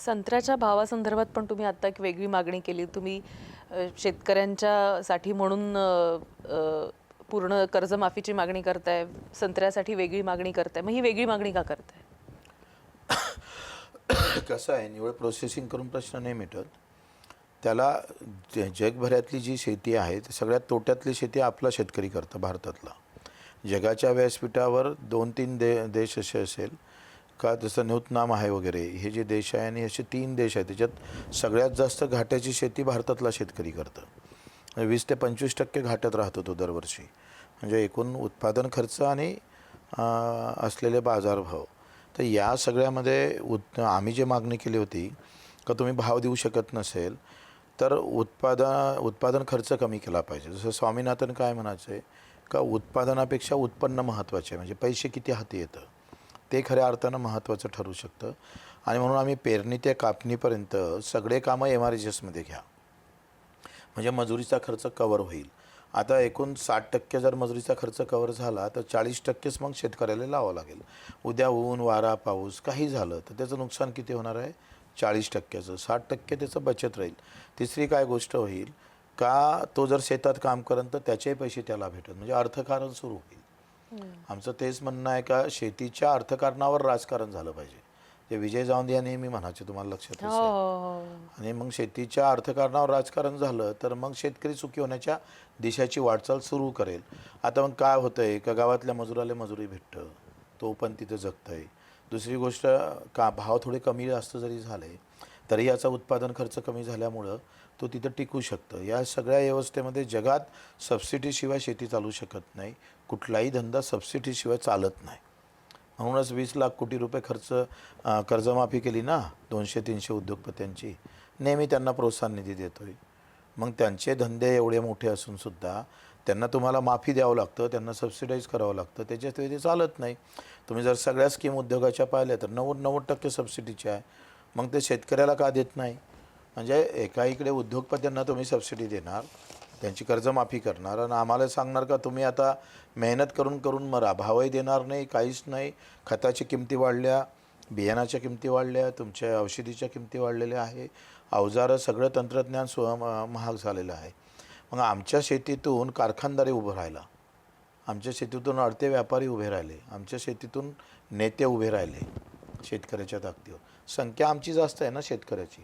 संत्र्याच्या भावासंदर्भात पण तुम्ही आता एक वेगळी मागणी केली. तुम्ही शेतकऱ्यांच्यासाठी म्हणून पूर्ण कर्जमाफीची मागणी करताय, संत्र्यासाठी वेगळी मागणी करताय. मग ही वेगळी मागणी का करताय? कसं आहे, निव्वळ प्रोसेसिंग करून प्रश्न नाही मिटत. त्याला जगभरातली जी शेती आहे ती सगळ्यात तोट्यातली शेती आपला शेतकरी करतो भारतातला. जगाच्या व्यासपीठावर 2-3 देश असे असेल का, जसं न्यूतनाम आहे वगैरे, हे जे देश आहे आणि असे 3 देश आहेत त्याच्यात सगळ्यात जास्त घाट्याची शेती भारतातला शेतकरी करतं. 20 ते 25% घाट्यात राहतो तो दरवर्षी. म्हणजे एकूण उत्पादन खर्च आणि असलेले बाजारभाव. तर या सगळ्यामध्ये आम्ही जे मागणी केली होती का तुम्ही भाव देऊ शकत नसेल तर उत्पादन खर्च कमी केला पाहिजे. जसं स्वामीनाथन काय म्हणायचे का उत्पादनापेक्षा उत्पन्न महत्त्वाचे आहे. म्हणजे पैसे किती हाती येतं ते खऱ्या अर्थानं महत्त्वाचं ठरू शकतं. आणि म्हणून आम्ही पेरणी ते कापणीपर्यंत सगळे कामं MRHSमध्ये घ्या, म्हणजे मजुरीचा खर्च कवर होईल. आता एकूण 60% जर मजुरीचा खर्च कवर झाला तर 40%च मग शेतकऱ्याला लावावं लागेल. उद्या ऊन वारा पाऊस काही झालं तर त्याचं नुकसान किती होणार आहे? 40%चं. 60% त्याचं बचत राहील. तिसरी काय गोष्ट होईल का, तो जर शेतात काम करेल तर त्याचे पैसे त्याला भेटत, म्हणजे अर्थकारण सुरू होईल. आमचं तेच म्हणणं आहे का शेतीच्या अर्थकारणावर राजकारण झालं पाहिजे. जे विजय जावंदे या नेहमी म्हणायचे, तुम्हाला लक्षात हो, असेल. हो, हो. आणि मग शेतीच्या अर्थकारणावर राजकारण झालं तर मग शेतकरी सुखी होण्याच्या दिशेची वाटचाल सुरू करेल. आता मग काय होतं आहे का गावातल्या मजुराला मजुरी भेटतं, तो पण तिथं जगतं आहे. दुसरी गोष्ट का भाव थोडे कमी जास्त जरी झाले तरी याचा उत्पादन खर्च कमी झाल्यामुळं तो तिथं टिकू शकतं. या सगळ्या व्यवस्थेमध्ये जगात सबसिडीशिवाय शेती चालू शकत नाही. कुठलाही धंदा सबसिडीशिवाय चालत नाही. म्हणूनच 20 लाख कोटी रुपये कर्जमाफी केली ना 200-300 उद्योगपत्यांची. नेहमी त्यांना प्रोत्साहन निधी देतो आहे. मग त्यांचे धंदे एवढे मोठे असूनसुद्धा त्यांना तुम्हाला माफी द्यावं लागतं, त्यांना सबसिडाईज करावं लागतं. त्याच्याशिवाय ते चालत नाही. तुम्ही जर सगळ्या स्कीम उद्योगाच्या पाहिल्या तर 90% सबसिडीच्या आहे. मग ते शेतकऱ्याला का देत नाही? म्हणजे एका इकडे उद्योगपत्यांना तुम्ही सबसिडी देणार, त्यांची कर्जमाफी करणार आणि आम्हाला सांगणार का तुम्ही आता मेहनत करून करून मरा, भावही देणार नाही, काहीच नाही. खताची किमती वाढल्या, बियाणाच्या किमती वाढल्या, तुमच्या औषधीच्या किमती वाढलेल्या आहे, अवजारं सगळं तंत्रज्ञान महाग झालेलं आहे. मग आमच्या शेतीतून कारखानदारी उभं राहिला, आमच्या शेतीतून अडते व्यापारी उभे राहिले, आमच्या शेतीतून नेते उभे राहिले शेतकऱ्याच्या ताकदीवर. संख्या आमची जास्त आहे ना शेतकऱ्याची.